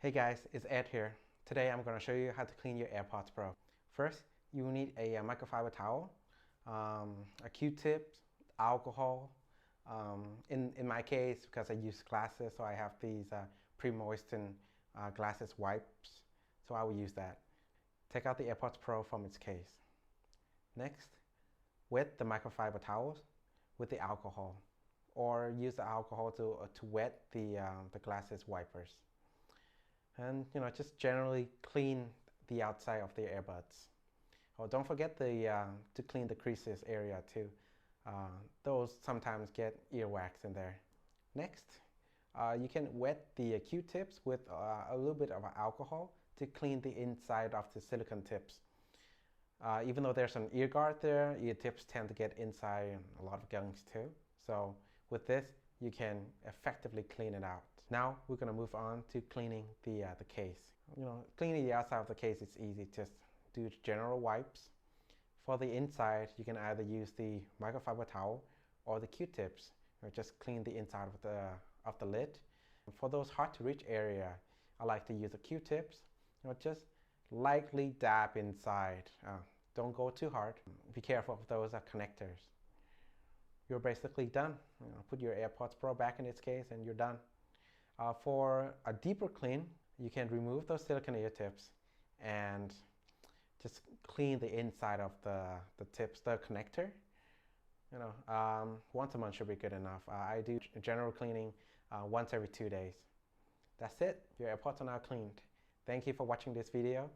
Hey guys, it's Ed here. Today I'm going to show you how to clean your AirPods Pro. First, you will need a microfiber towel, a Q-tip, alcohol. In my case, because I use glasses, so I have these pre-moistened glasses wipes, so I will use that. Take out the AirPods Pro from its case. Next, wet the microfiber towels with the alcohol, or use the alcohol to wet the glasses wipers. And just generally clean the outside of the earbuds. Oh, don't forget to clean the creases area too. Those sometimes get earwax in there. Next, you can wet the Q-tips with a little bit of alcohol to clean the inside of the silicone tips. Even though there's an ear guard there, ear tips tend to get inside a lot of gunks too. So with this, you can effectively clean it out. Now we're going to move on to cleaning the case. Cleaning the outside of the case is easy. Just do general wipes. For the inside, you can either use the microfiber towel or the Q-tips. Just clean the inside of the lid. For those hard to reach area, I like to use the Q-tips. Just lightly dab inside. Don't go too hard. Be careful of those connectors. You're basically done. Put your AirPods Pro back in its case and you're done. For a deeper clean, you can remove those silicone ear tips and just clean the inside of the tips, the connector. Once a month should be good enough. I do general cleaning once every 2 days. That's it. Your AirPods are now cleaned. Thank you for watching this video.